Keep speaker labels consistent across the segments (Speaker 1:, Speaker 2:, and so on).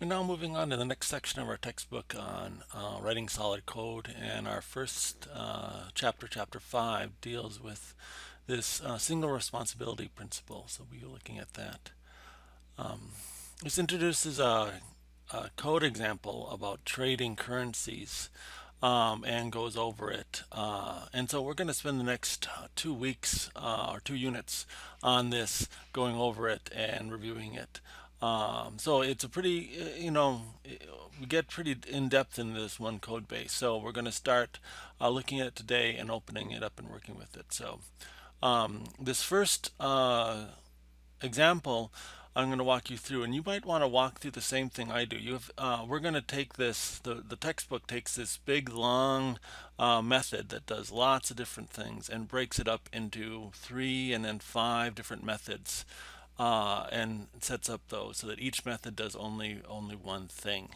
Speaker 1: We're now moving on to the next section of our textbook on writing solid code, and our first chapter, chapter 5, deals with this single responsibility principle. So we'll be looking at that. This introduces a code example about trading currencies and goes over it. And so we're going to spend the next 2 weeks or 2 units on this, going over it and reviewing it. So it's a pretty, we get pretty in depth in this one code base. So we're going to start looking at it today and opening it up and working with it. So this first example I'm going to walk you through, and you might want to walk through the same thing I do. We're going to take this, the textbook takes this big long method that does lots of different things and breaks it up into 3 and then 5 different methods and sets up those so that each method does only one thing.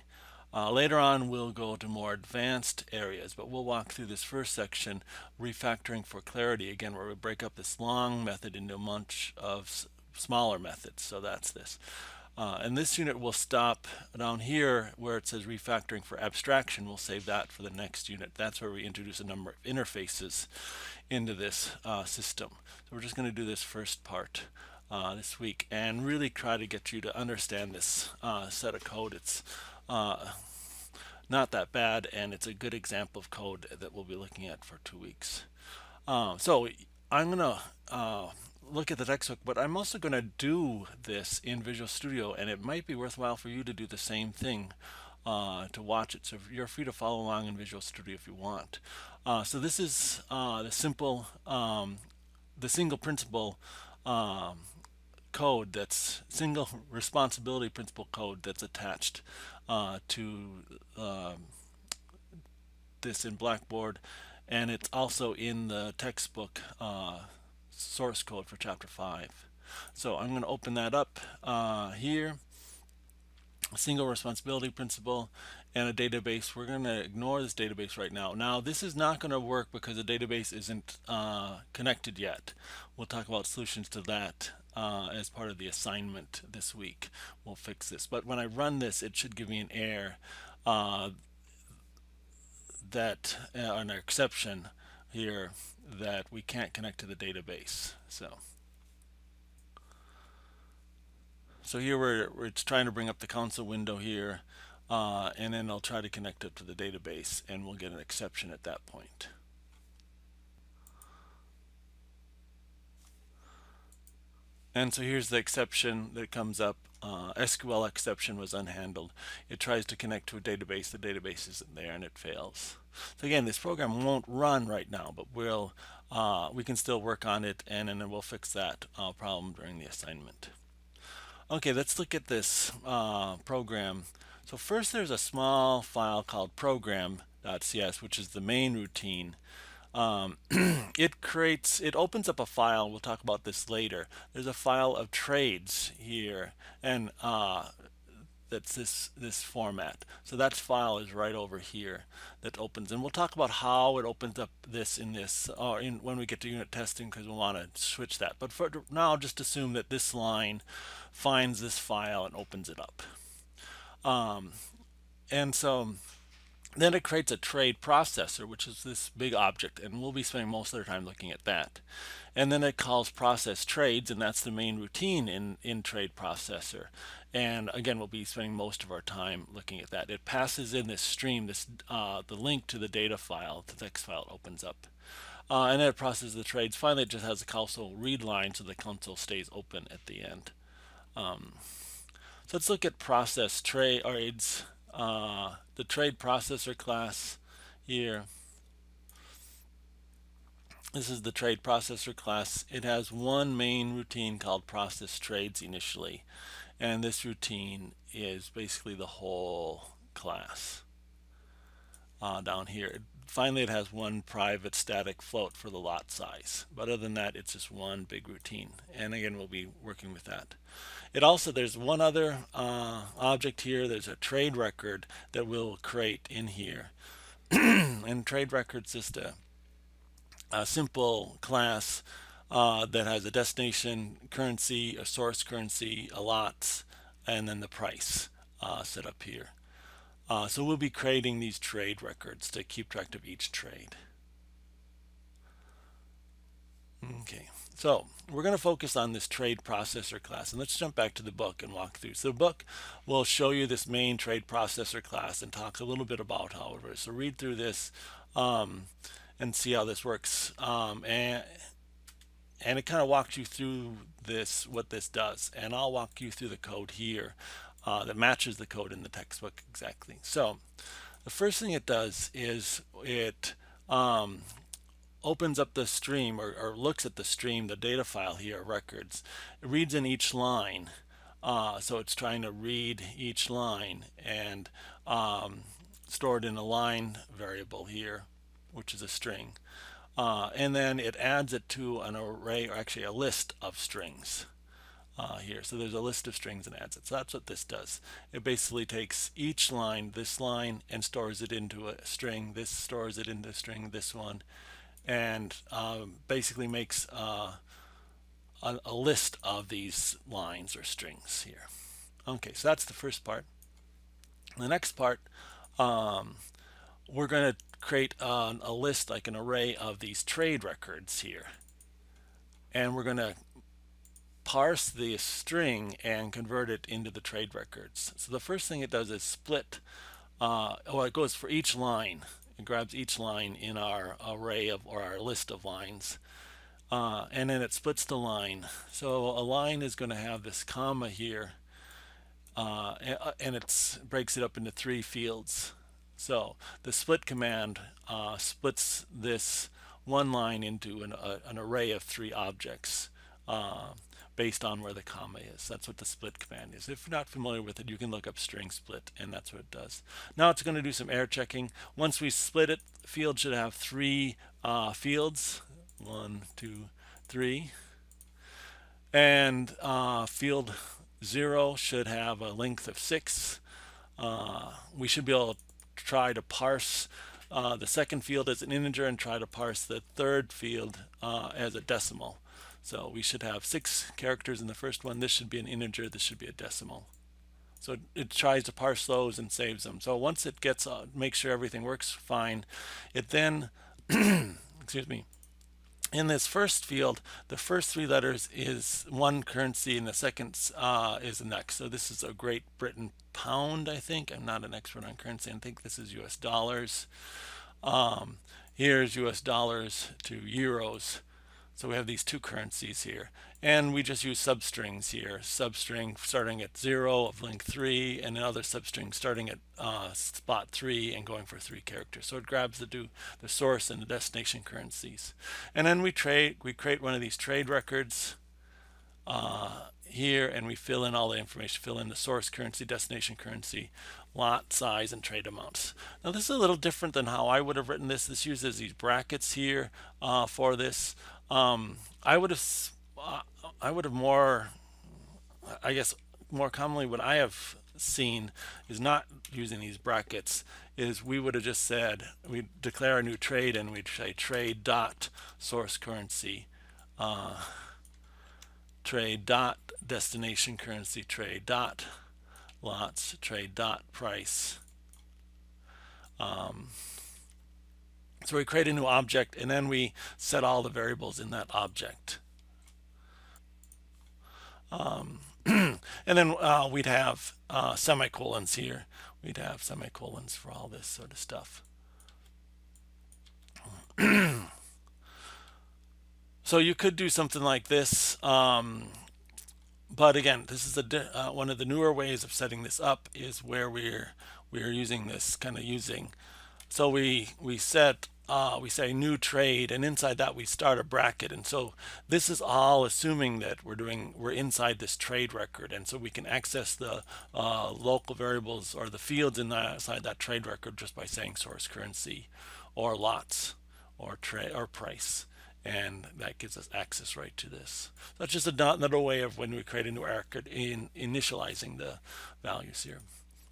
Speaker 1: Later on, we'll go to more advanced areas, but we'll walk through this first section, refactoring for clarity, again, where we break up this long method into a bunch of smaller methods. So that's this. And this unit will stop down here where it says refactoring for abstraction. We'll save that for the next unit. That's where we introduce a number of interfaces into this system. So we're just going to do this first part this week and really try to get you to understand this set of code. It's not that bad, and it's a good example of code that we'll be looking at for 2 weeks. So I'm going to look at the textbook, but I'm also going to do this in Visual Studio, and it might be worthwhile for you to do the same thing to watch it. So you're free to follow along in Visual Studio if you want. So this is the single principle code, that's single responsibility principle code that's attached to this in Blackboard, and it's also in the textbook source code for chapter 5. So I'm going to open that up here. A single responsibility principle and a database. We're going to ignore this database right now. Now this is not going to work because the database isn't connected yet. We'll talk about solutions to that as part of the assignment this week. We'll fix this, but when I run this, it should give me an error that an exception here that we can't connect to the database. So here we're trying to bring up the console window here, and then I'll try to connect it to the database, and we'll get an exception at that point. And so here's the exception that comes up. SQL exception was unhandled. It tries to connect to a database. The database isn't there, and it fails. So again, this program won't run right now, but we can still work on it, and then we'll fix that problem during the assignment. Okay, let's look at this program. So first, there's a small file called program.cs, which is the main routine. It opens up a file. We'll talk about this later. There's a file of trades here, and that's this format. So that file is right over here that opens, and we'll talk about how it opens up this or when we get to unit testing, because we'll want to switch that. But for now, just assume that this line finds this file and opens it up. And so then it creates a trade processor, which is this big object, and we'll be spending most of our time looking at that. And then it calls process trades, and that's the main routine in trade processor. And again, we'll be spending most of our time looking at that. It passes in this stream, the link to the data file, the text file opens up. And then it processes the trades. Finally, it just has a console read line, so the console stays open at the end. So let's look at process trades. The trade processor class here. This is the trade processor class. It has one main routine called process trades initially, and this routine is basically the whole class down here. Finally, it has one private static float for the lot size, but other than that, it's just one big routine, and again, we'll be working with that. There's one other object here. There's a trade record that we'll create in here. And trade record's just a simple class that has a destination currency, a source currency, a lots, and then the price. set up here. So we'll be creating these trade records to keep track of each trade. Okay, so we're going to focus on this trade processor class, and let's jump back to the book and walk through. So the book will show you this main trade processor class and talk a little bit about how it works. So read through this and see how this works. And it kind of walks you through this, what this does, and I'll walk you through the code here that matches the code in the textbook exactly. So the first thing it does is it opens up the stream, or looks at the stream, the data file here, records. It reads in each line. So it's trying to read each line and store it in a line variable here, which is a string. And then it adds it to an array, or actually a list of strings here. So there's a list of strings and adds it. So that's what this does. It basically takes each line, this line, and stores it into a string. This stores it into a string, this one, and basically makes a list of these lines or strings here. Okay, so that's the first part. The next part, we're going to create a list, like an array of these trade records here. And we're going to parse the string and convert it into the trade records. So the first thing it does is split, it goes for each line. It grabs each line in our array of, or our list of lines, and then it splits the line. So a line is going to have this comma here, and it breaks it up into 3 fields. So the split command splits this one line into an array of 3 objects based on where the comma is. That's what the split command is. If you're not familiar with it, you can look up string split, and that's what it does. Now it's going to do some error checking. Once we split it, the field should have 3 fields. 1, 2, 3. And field 0 should have a length of 6. We should be able to try to parse the second field as an integer and try to parse the third field as a decimal. So we should have 6 characters in the first one. This should be an integer. This should be a decimal. So it tries to parse those and saves them. So once it gets, makes sure everything works fine, it then, excuse me, in this first field, the first 3 letters is one currency and the second is the next. So this is a Great Britain pound, I think. I'm not an expert on currency. I think this is US dollars. Here's US dollars to euros. So we have these 2 currencies here. And we just use substrings here. Substring starting at 0 of length 3, and another substring starting at spot 3 and going for 3 characters. So it grabs the source and the destination currencies. And then we create one of these trade records here, and we fill in all the information, fill in the source currency, destination currency, lot size, and trade amounts. Now this is a little different than how I would have written this. This uses these brackets here for this. I would have more, I guess more commonly what I have seen is not using these brackets, is we would have just said, we declare a new trade and we'd say trade dot source currency, trade dot destination currency, trade dot lots, trade dot price. So we create a new object and then we set all the variables in that object. And then we'd have semicolons here. We'd have semicolons for all this sort of stuff. So you could do something like this. But again, this is one of the newer ways of setting this up, is where we're using this kind of using. So we say new trade, and inside that we start a bracket, and so this is all assuming that we're inside this trade record, and so we can access the local variables or the fields inside that trade record just by saying source currency or lots or trade or price, and that gives us access right to this. That's just another way of when we create a new record in initializing the values here.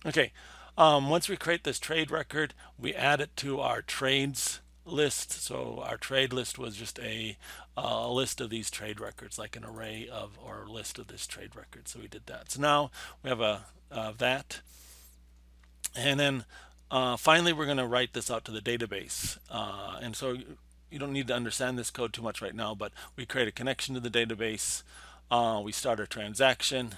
Speaker 1: Okay. Once we create this trade record, we add it to our trades list. So our trade list was just a list of these trade records, like an array of, or a list of this trade record. So we did that. So now we have that. And then finally, we're going to write this out to the database. And so you don't need to understand this code too much right now, but we create a connection to the database. We start a transaction.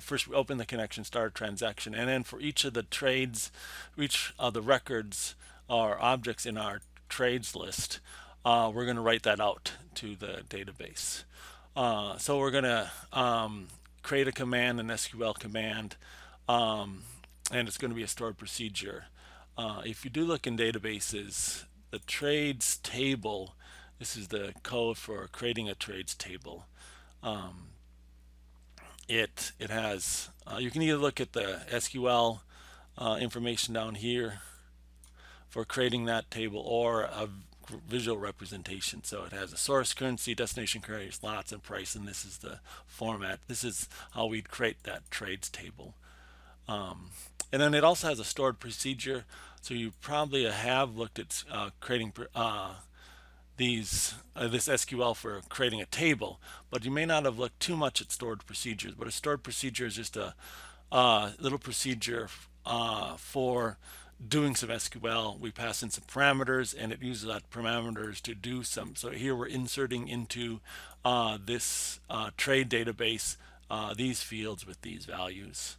Speaker 1: First we open the connection, start a transaction, and then for each of the trades, each of the records or objects in our trades list, we're going to write that out to the database. So we're going to create a command, an SQL command, and it's going to be a stored procedure. If you do look in databases, the trades table, this is the code for creating a trades table. It has, you can either look at the SQL information down here for creating that table, or a visual representation. So it has a source currency, destination currency, lots, and price, and this is the format. This is how we'd create that trades table. And then it also has a stored procedure. So you probably have looked at creating this SQL for creating a table, but you may not have looked too much at stored procedures. But a stored procedure is just a little procedure for doing some SQL. We pass in some parameters, and it uses that parameters to do some. So here we're inserting into this trade database these fields with these values.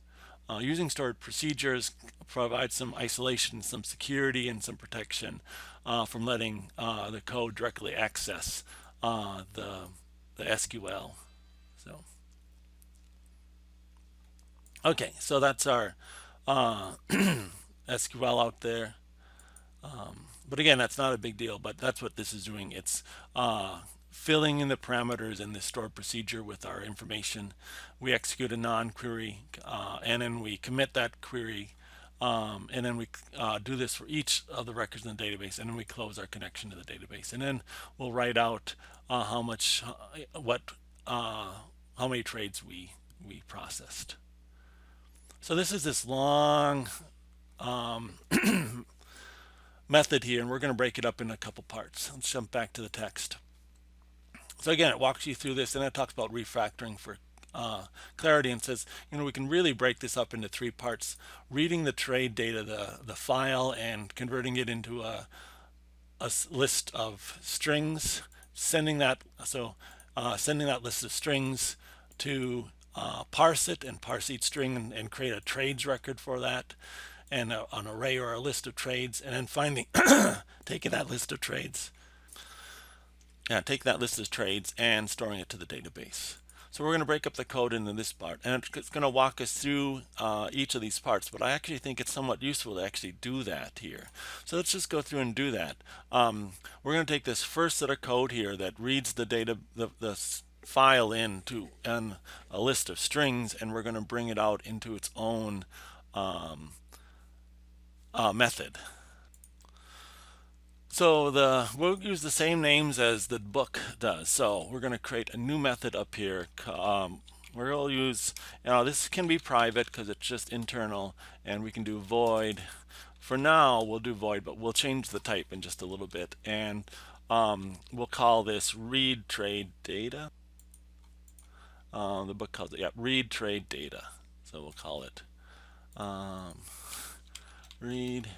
Speaker 1: Using stored procedures provides some isolation, some security, and some protection from letting the code directly access the SQL. So, okay, so that's our SQL out there. But again, that's not a big deal, but that's what this is doing. It's filling in the parameters in the stored procedure with our information. We execute a non-query, and then we commit that query, and then we do this for each of the records in the database, and then we close our connection to the database. And then we'll write out how many trades we processed. So this is this long method here, and we're going to break it up in a couple parts. Let's jump back to the text. So again, it walks you through this, and it talks about refactoring for clarity, and says, we can really break this up into three parts: reading the trade data, the file, and converting it into a list of strings, sending that list of strings to parse it and parse each string and create a trades record for that, and an array or a list of trades, and then finding taking that list of trades and storing it to the database. So we're going to break up the code into this part, and it's going to walk us through each of these parts, but I actually think it's somewhat useful to actually do that here. So let's just go through and do that. We're going to take this first set of code here that reads the data, the file into a list of strings, and we're going to bring it out into its own method. So we'll use the same names as the book does. So we're going to create a new method up here. We'll use, this can be private because it's just internal, and we can do void. For now, we'll do void, but we'll change the type in just a little bit, and we'll call this read trade data. The book calls it, read trade data. So we'll call it read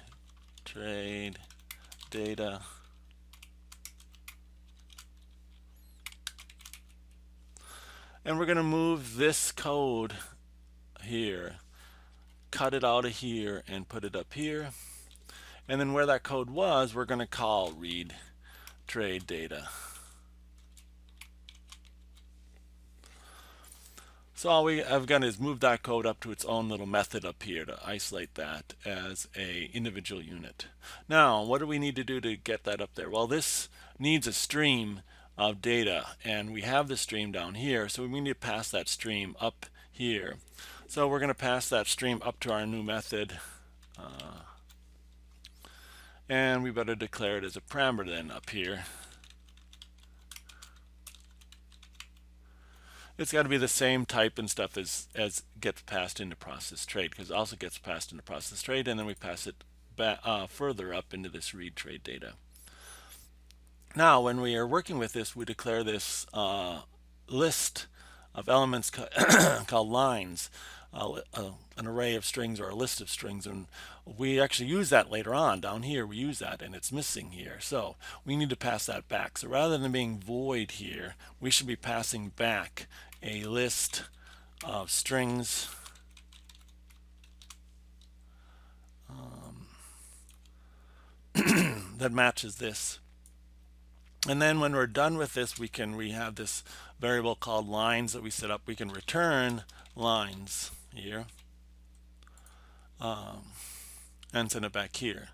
Speaker 1: trade data. And we're going to move this code here, cut it out of here, and put it up here. And then where that code was, we're going to call read trade data. So all I've done is move that code up to its own little method up here to isolate that as a individual unit. Now, what do we need to do to get that up there? Well, this needs a stream of data, and we have the stream down here, so we need to pass that stream up here. So we're going to pass that stream up to our new method, and we better declare it as a parameter then up here. It's got to be the same type and stuff as gets passed into process trade, because it also gets passed into process trade, and then we pass it back further up into this read trade data. Now, when we are working with this, we declare this list of elements called lines. an array of strings or a list of strings, and we actually use that later on. Down here we use that, and it's missing here, so we need to pass that back. So rather than being void here, we should be passing back a list of strings that matches this. And then when we're done with this, we have this variable called lines that we set up. We can return lines here and send it back here.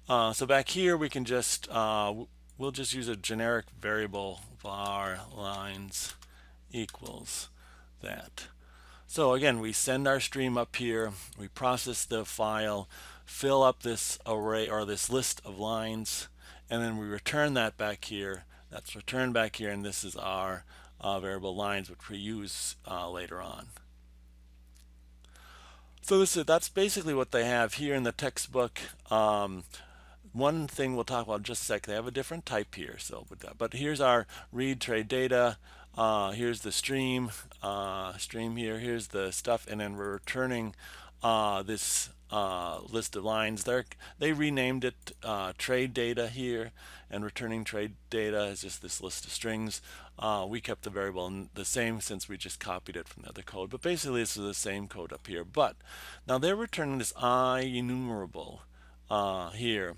Speaker 1: So back here we can just we'll just use a generic variable var lines equals that. So again, we send our stream up here, we process the file, fill up this array or this list of lines, and then we return that back here. That's returned back here, and this is our variable lines, which we use later on. So that's basically what they have here in the textbook. One thing we'll talk about in just a sec, they have a different type here. So, but here's our read trade data. Here's the stream here. Here's the stuff, and then we're returning this list of lines. They renamed it trade data here, and returning trade data is just this list of strings. We kept the variable the same since we just copied it from the other code. But basically, this is the same code up here. But now they're returning this Ienumerable here.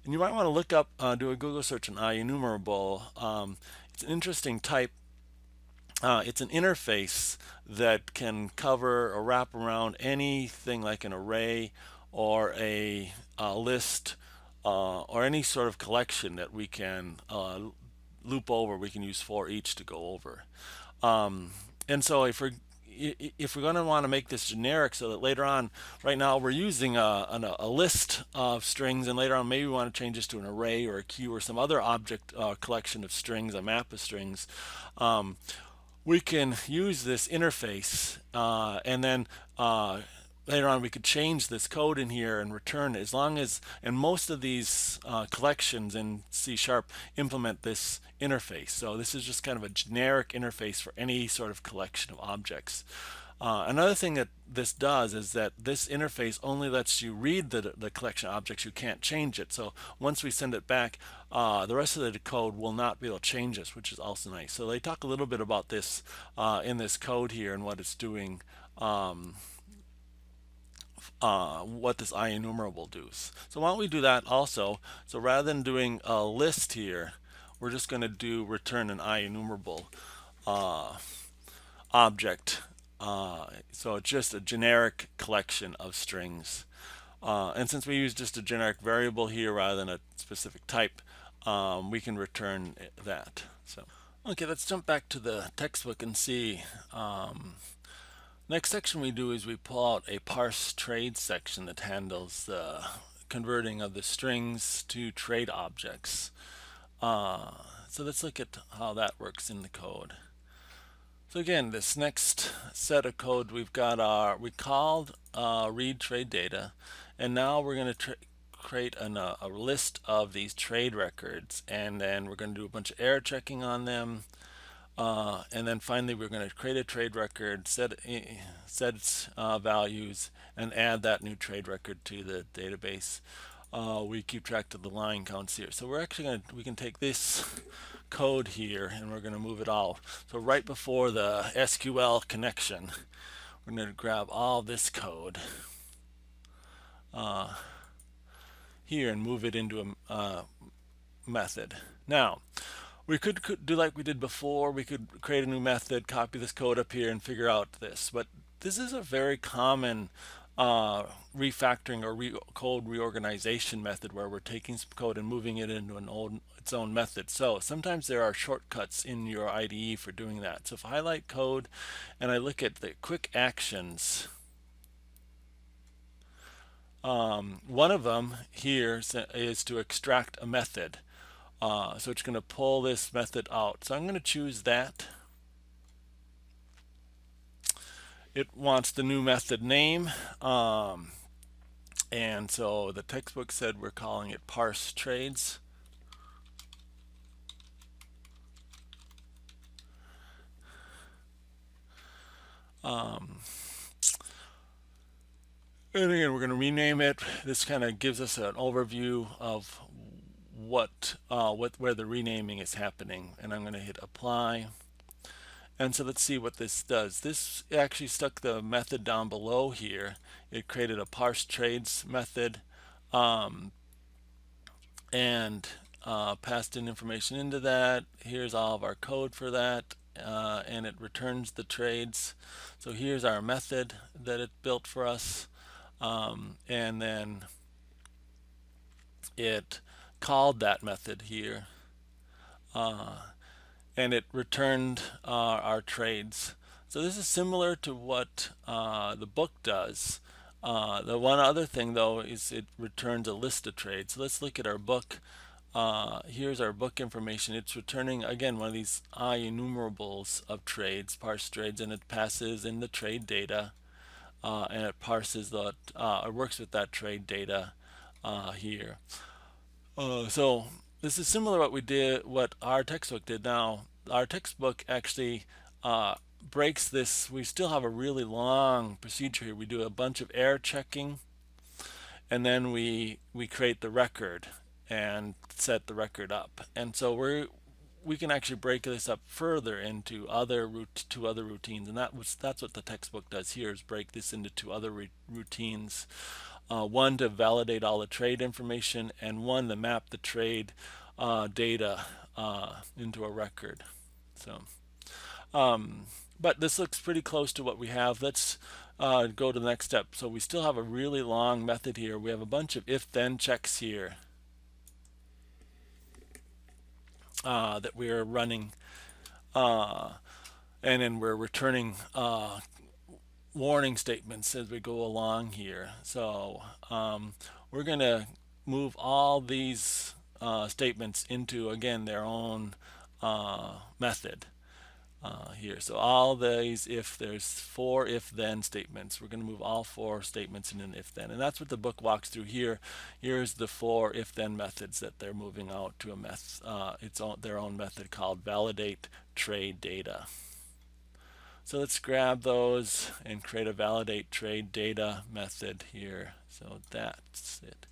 Speaker 1: And you might want to look up, do a Google search on Ienumerable. It's an interesting type. It's an interface that can cover or wrap around anything like an array or a list or any sort of collection that we can loop over. We can use for each to go over. And so if we're going to want to make this generic so that later on, right now we're using a list of strings, and later on maybe we want to change this to an array or a queue or some other object collection of strings, a map of strings. We can use this interface and then later on we could change this code in here and return it, as long as, and most of these collections in C# implement this interface. So this is just kind of a generic interface for any sort of collection of objects. Another thing that this does is that this interface only lets you read the collection of objects. You can't change it. So once we send it back, the rest of the code will not be able to change this, which is also nice. So they talk a little bit about this in this code here and what it's doing, what this Ienumerable does. So why don't we do that also? So rather than doing a list here, we're just going to do return an Ienumerable object. So it's just a generic collection of strings. And since we use just a generic variable here rather than a specific type, we can return that. So, okay, let's jump back to the textbook and see. Next section we do is we pull out a parse trade section that handles the converting of the strings to trade objects. So let's look at how that works in the code. So again, this next set of code, we called read trade data, and now we're going to create a list of these trade records, and then we're going to do a bunch of error checking on them, and then finally we're going to create a trade record, set its values, and add that new trade record to the database. We keep track of the line counts here. So we're actually we can take this code here and we're going to move it all. So right before the SQL connection, we're going to grab all this code here and move it into a method. Now, we could do like we did before. We could create a new method, copy this code up here, and figure out this. But this is a very common refactoring or code reorganization method where we're taking some code and moving it into its own method. So sometimes there are shortcuts in your IDE for doing that. So if I highlight code and I look at the quick actions, one of them here is to extract a method. So it's going to pull this method out. So I'm going to choose that. It wants the new method name, and so the textbook said we're calling it parse trades. And again, we're going to rename it. This kind of gives us an overview of where the renaming is happening. And I'm going to hit apply. And so let's see what this does. This actually stuck the method down below here. It created a parse trades method, um, and passed in information into that. Here's all of our code for that, and it returns the trades. So here's our method that it built for us, and then it called that method here, and it returned our trades. So this is similar to what the book does. The one other thing though is it returns a list of trades. So let's look at our book. Here's our book information. It's returning again one of these Ienumerables of trades, parse trades, and it passes in the trade data, and it parses it works with that trade data here. So this is similar to what our textbook did. Now, our textbook actually breaks this. We still have a really long procedure here. We do a bunch of error checking, and then we create the record and set the record up. And so we can actually break this up further into two other routines, and that's what the textbook does here, is break this into two other routines. One to validate all the trade information, and one to map the trade data into a record. So, but this looks pretty close to what we have. Let's go to the next step. So we still have a really long method here. We have a bunch of if-then checks here that we are running, and then we're returning warning statements as we go along here. So we're going to move all these statements into, again, their own method here. So all these, if there's 4 if-then statements, we're going to move all 4 statements in an if-then. And that's what the book walks through here. Here's the 4 if-then methods that they're moving out to their own method called validate trade data. So let's grab those and create a validate trade data method here. So that's it.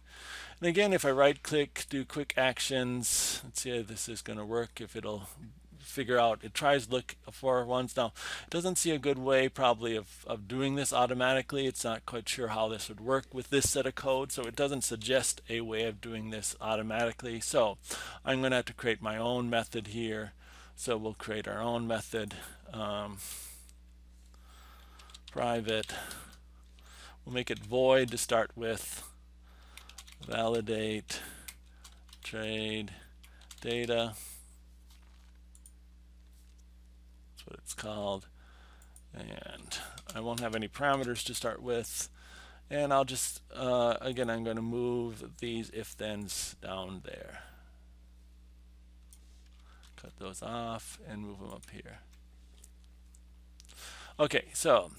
Speaker 1: And again, if I right click, do quick actions, let's see if this is going to work, if it'll figure out, it tries to look for ones. Now, it doesn't see a good way probably of doing this automatically. It's not quite sure how this would work with this set of code, so it doesn't suggest a way of doing this automatically. So I'm going to have to create my own method here. So we'll create our own method. Private. We'll make it void to start with. Validate trade data. That's what it's called. And I won't have any parameters to start with. And I'll just, again, I'm going to move these if-thens down there. Cut those off and move them up here. Okay, so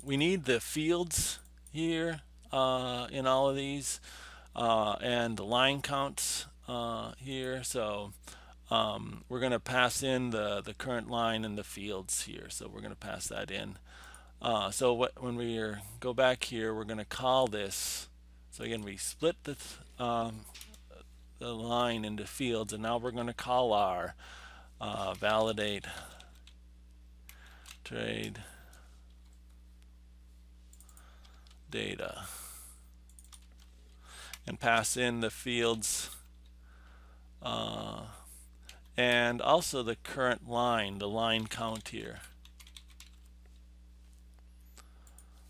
Speaker 1: we need the fields here in all of these, and the line counts here. So we're going to pass in the current line and the fields here. So we're going to pass that in. So when we go back here, we're going to call this. So again, we split the line into fields, and now we're going to call our validate trade data and pass in the fields and also the current line, the line count here.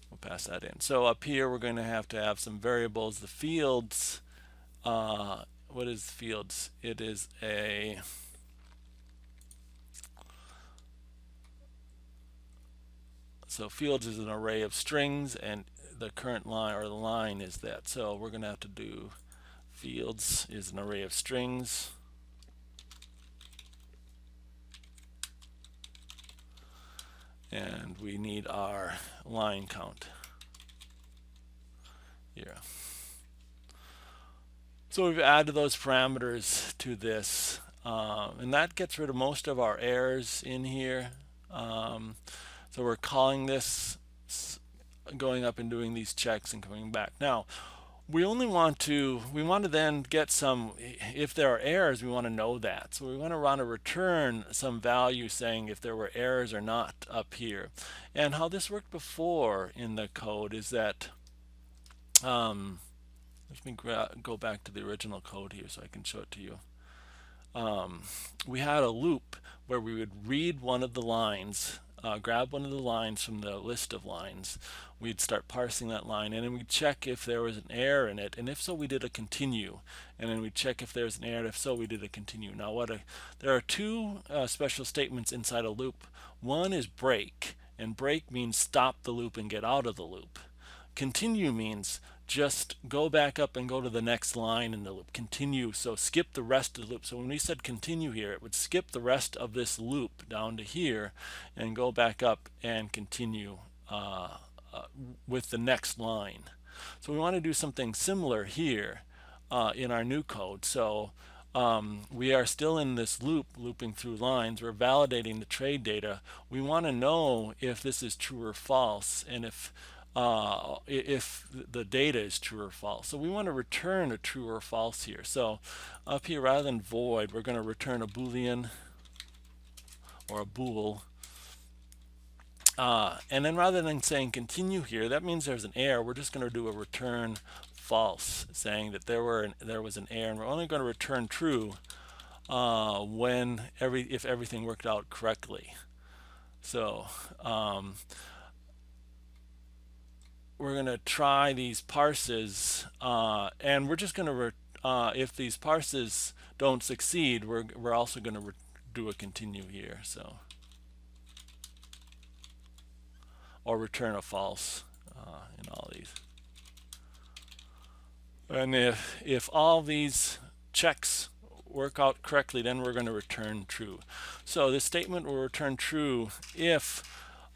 Speaker 1: We'll pass that in. So up here we're going to have some variables. The fields, what is fields? It is so fields is an array of strings, and the current line, or the line, is that. So we're going to have to do fields is an array of strings, and we need our line count here. So we've added those parameters to this, and that gets rid of most of our errors in here. So we're calling this going up and doing these checks and coming back. Now, we want to then get some, if there are errors, we want to know that. So we want to return some value saying if there were errors or not up here. And how this worked before in the code is that, let me go back to the original code here so I can show it to you. We had a loop where we would read one of the lines, grab one of the lines from the list of lines. We'd start parsing that line, and then we'd check if there was an error in it, and if so, we did a continue. And then we'd check if there's an error, and if so, we did a continue. Now, there are two special statements inside a loop. One is break, and break means stop the loop and get out of the loop. Continue means just go back up and go to the next line in the loop. Continue, so skip the rest of the loop. So when we said continue here, it would skip the rest of this loop down to here and go back up and continue with the next line. So we want to do something similar here in our new code. So we are still in this loop, looping through lines. We're validating the trade data. We want to know if this is true or false, and if the data is true or false. So we want to return a true or false here. So up here, rather than void, we're going to return a Boolean or a bool. And then rather than saying continue here, that means there's an error. We're just going to do a return false, saying that there was an error, and we're only going to return true if everything worked out correctly. So we're going to try these parses, and we're just going to if these parses don't succeed, we're also going to do a continue here. So, or return a false in all these. And if all these checks work out correctly, then we're going to return true. So this statement will return true if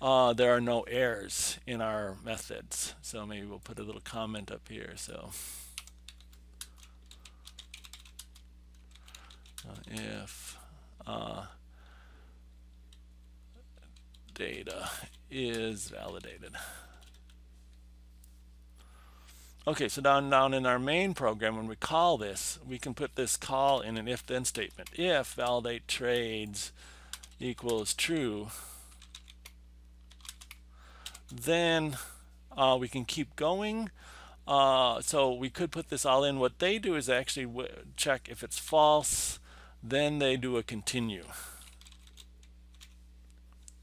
Speaker 1: there are no errors in our methods. So maybe we'll put a little comment up here. So if data is validated. Okay, so down in our main program, when we call this, we can put this call in an if-then statement. If validate trades equals true, then we can keep going. So we could put this all in. What they do is actually check if it's false, then they do a continue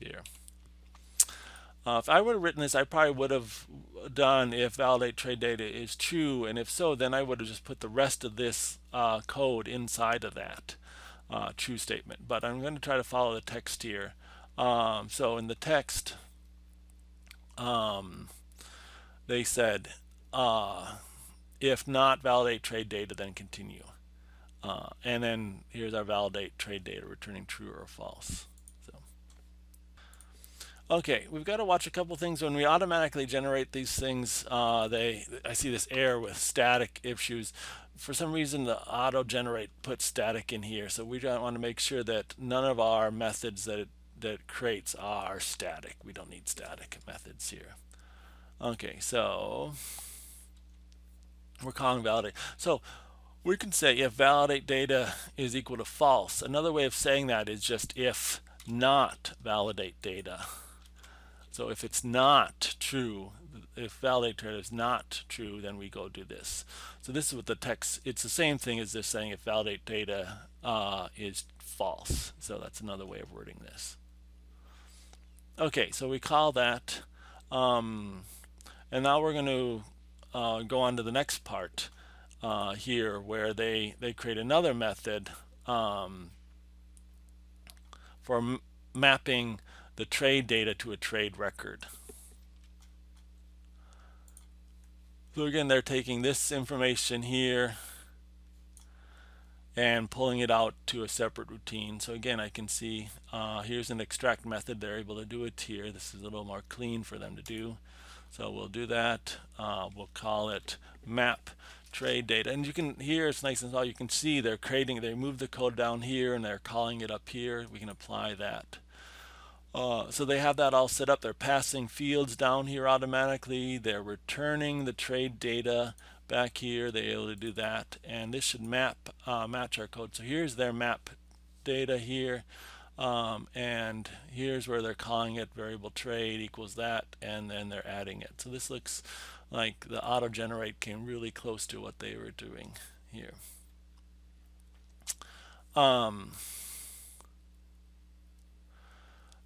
Speaker 1: here. If I would have written this, I probably would have done if validate trade data is true, and if so, then I would have just put the rest of this code inside of that true statement. But I'm going to try to follow the text here. So in the text, they said, if not validate trade data, then continue. And then here's our validate trade data returning true or false. Okay, we've got to watch a couple things. When we automatically generate these things, I see this error with static issues. For some reason, the auto generate puts static in here, so we want to make sure that none of our methods that it creates are static. We don't need static methods here. Okay, so we're calling validate. So we can say if validate data is equal to false. Another way of saying that is just if not validate data. So if it's not true, if validate data is not true, then we go do this. So this is what the text, it's the same thing as this saying if validate data is false. So that's another way of wording this. Okay, so we call that, and now we're going to go on to the next part here where they create another method for mapping the trade data to a trade record. So again, they're taking this information here and pulling it out to a separate routine. So again, I can see here's an extract method. They're able to do it here. This is a little more clean for them to do. So we'll do that. We'll call it map trade data. And you can, here it's nice and small. You can see they move the code down here and they're calling it up here. We can apply that. So they have that all set up. They're passing fields down here automatically. They're returning the trade data back here. They're able to do that, and this should match our code. So here's their map data here, and here's where they're calling it variable trade equals that, and then they're adding it. So this looks like the auto generate came really close to what they were doing here.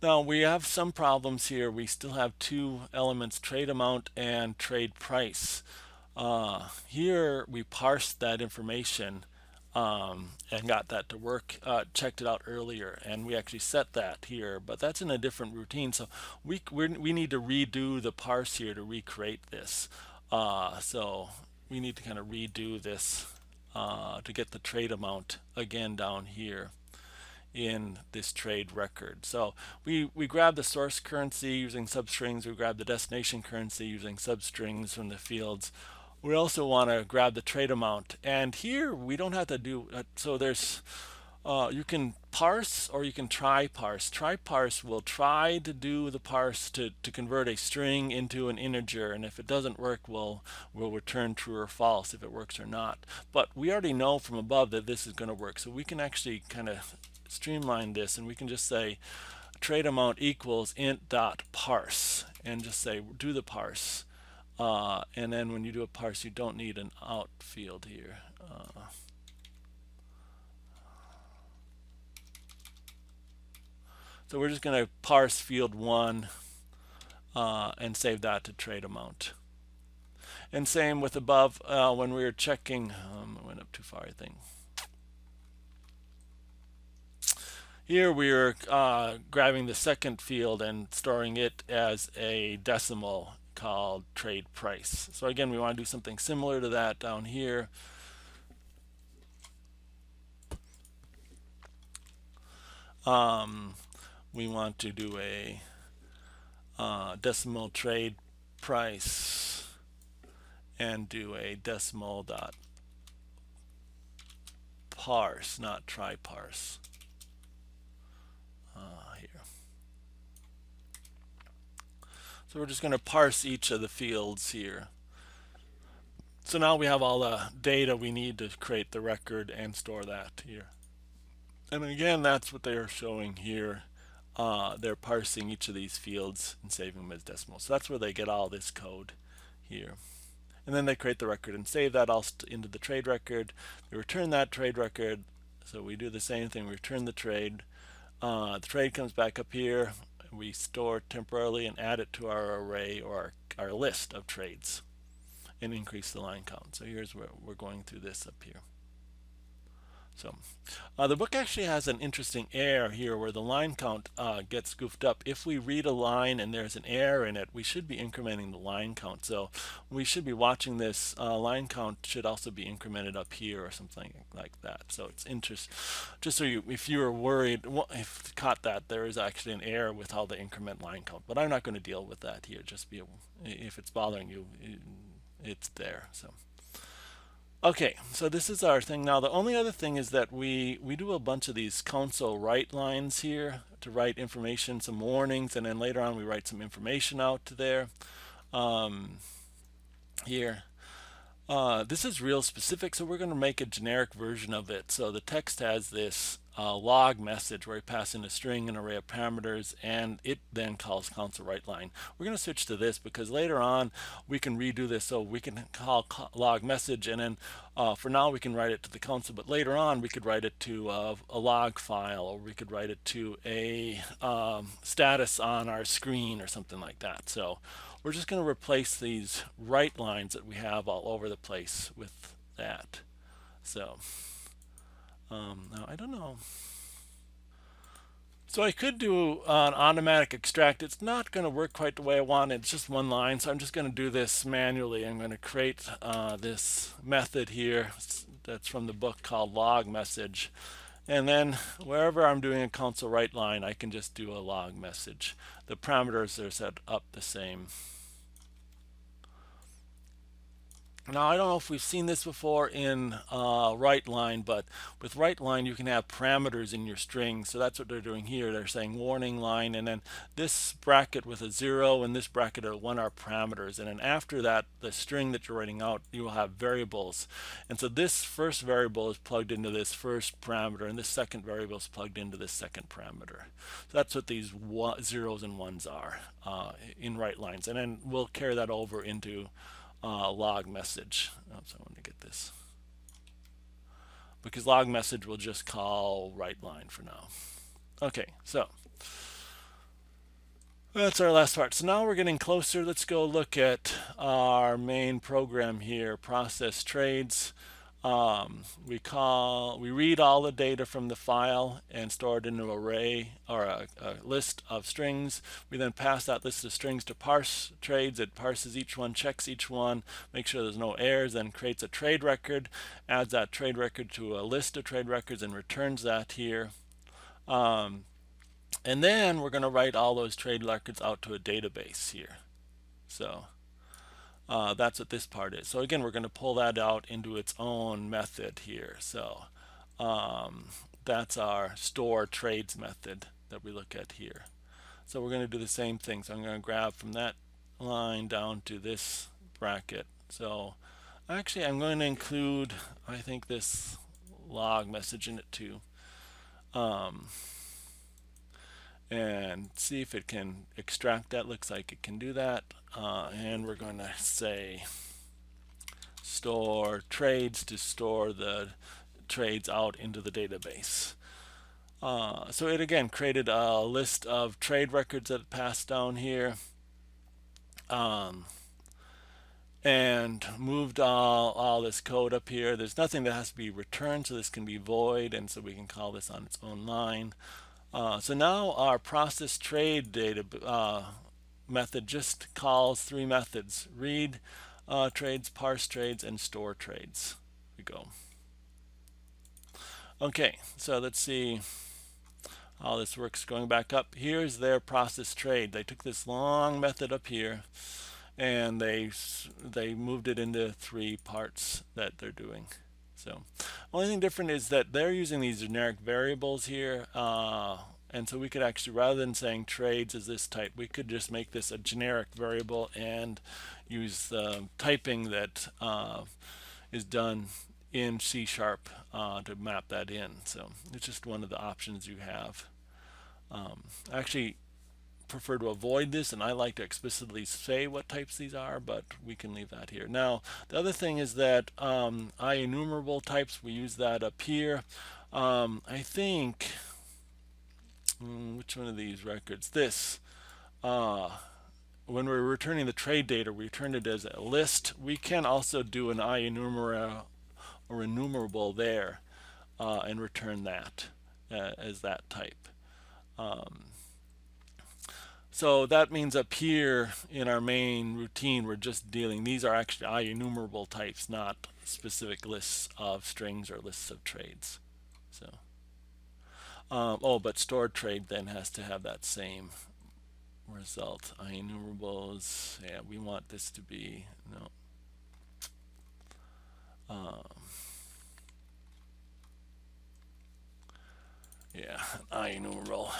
Speaker 1: Now we have some problems here. We still have two elements, trade amount and trade price. Here we parsed that information and got that to work, checked it out earlier, and we actually set that here, but that's in a different routine. So we need to redo the parse here to recreate this. So we need to kind of redo this to get the trade amount again down here in this trade record. So we grab the source currency using substrings, we grab the destination currency using substrings from the fields. We also want to grab the trade amount, and here we don't have to do so there's you can parse or you can try parse. Try parse will try to do the parse to convert a string into an integer, and if it doesn't work, we'll return true or false if it works or not. But we already know from above that this is going to work, so we can actually kind of streamline this, and we can just say trade amount equals int dot parse, and just say do the parse. And then when you do a parse, you don't need an out field here. So we're just going to parse field 1 and save that to trade amount. And same with above when we were checking, I went up too far, I think. Here we are grabbing the second field and storing it as a decimal called trade price. So again, we want to do something similar to that down here. We want to do a decimal trade price and do a decimal dot parse, not try parse. Here. So we're just going to parse each of the fields here. So now we have all the data we need to create the record and store that here. And again, that's what they are showing here. They're parsing each of these fields and saving them as decimals. So that's where they get all this code here. And then they create the record and save that all into the trade record. They return that trade record. So we do the same thing. We return the trade. The trade comes back up here. We store temporarily and add it to our array or our list of trades and increase the line count. So here's where we're going through this up here. So the book actually has an interesting error here where the line count gets goofed up. If we read a line and there's an error in it, we should be incrementing the line count. So we should be watching this line count should also be incremented up here or something like that. So it's interesting. Just so if you were worried, if you caught that, there is actually an error with how they increment line count. But I'm not going to deal with that here. Just be if it's bothering you, it's there. So. Okay, so this is our thing now. The only other thing is that we do a bunch of these console write lines here to write information, some warnings, and then later on we write some information out to there. Here. This is real specific, so we're going to make a generic version of it. So the text has this log message where we pass in a string, an array of parameters, and it then calls console write line. We're going to switch to this because later on we can redo this, so we can call log message, and then for now we can write it to the console, but later on we could write it to a log file, or we could write it to a status on our screen or something like that. So we're just going to replace these write lines that we have all over the place with that. So now I don't know. So I could do an automatic extract. It's not going to work quite the way I want. It's just one line, so I'm just going to do this manually. I'm going to create this method here that's from the book called log message. And then wherever I'm doing a console write line, I can just do a log message. The parameters are set up the same. Now, I don't know if we've seen this before in WriteLine, but with WriteLine, you can have parameters in your string. So that's what they're doing here. They're saying warning line, and then this bracket with a 0 and this bracket of 1 are parameters. And then after that, the string that you're writing out, you will have variables. And so this first variable is plugged into this first parameter, and this second variable is plugged into this second parameter. So that's what these zeros and ones are in WriteLines. And then we'll carry that over into log message. Oops, I want to get this because log message will just call WriteLine for now. Okay, so that's our last part. So now we're getting closer. Let's go look at our main program here, process trades. We read all the data from the file and store it in an array or a list of strings. We then pass that list of strings to parse trades. It parses each one, checks each one, makes sure there's no errors, then creates a trade record, adds that trade record to a list of trade records and returns that here. And then we're going to write all those trade records out to a database here. So that's what this part is. So again, we're going to pull that out into its own method here. So that's our store trades method that we look at here. So we're going to do the same thing. So I'm going to grab from that line down to this bracket. So actually, I'm going to include, I think, this log message in it too. And see if it can extract that. Looks like it can do that. And we're going to say store trades to store the trades out into the database. So it again created a list of trade records that passed down here, and moved all this code up here. There's nothing that has to be returned, so this can be void, and so we can call this on its own line. So now our process trade data method just calls three methods: read trades, parse trades, and store trades. Here we go. Okay, so let's see how this works. Going back up, here's their process trade. They took this long method up here and they moved it into three parts that they're doing. So only thing different is that they're using these generic variables here, and so we could actually, rather than saying trades as this type, we could just make this a generic variable and use the typing that is done in C# to map that in. So it's just one of the options you have. I actually prefer to avoid this, and I like to explicitly say what types these are, but we can leave that here. Now the other thing is that Ienumerable types, we use that up here. I think which one of these records, this, when we're returning the trade data, we return it as a list. We can also do an Ienumerable or enumerable there and return that as that type. So that means up here in our main routine, we're just dealing, these are actually Ienumerable types, not specific lists of strings or lists of trades. So, but stored trade then has to have that same result. Ienumerables, yeah, we want this to be, no. Yeah, Ienumerable.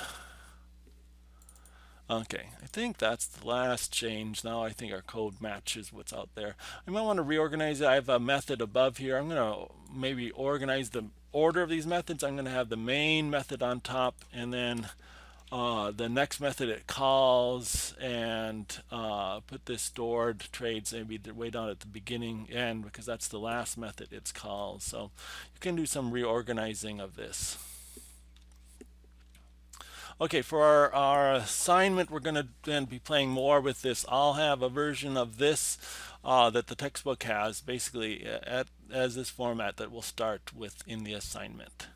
Speaker 1: Okay, I think that's the last change. Now I think our code matches what's out there. I might want to reorganize it. I have a method above here. I'm going to maybe organize the order of these methods. I'm going to have the main method on top, and then the next method it calls, and put this stored trades maybe way down at the beginning end, because that's the last method it's called. So you can do some reorganizing of this. Okay, for our assignment, we're going to then be playing more with this. I'll have a version of this that the textbook has, basically as this format that we'll start with in the assignment.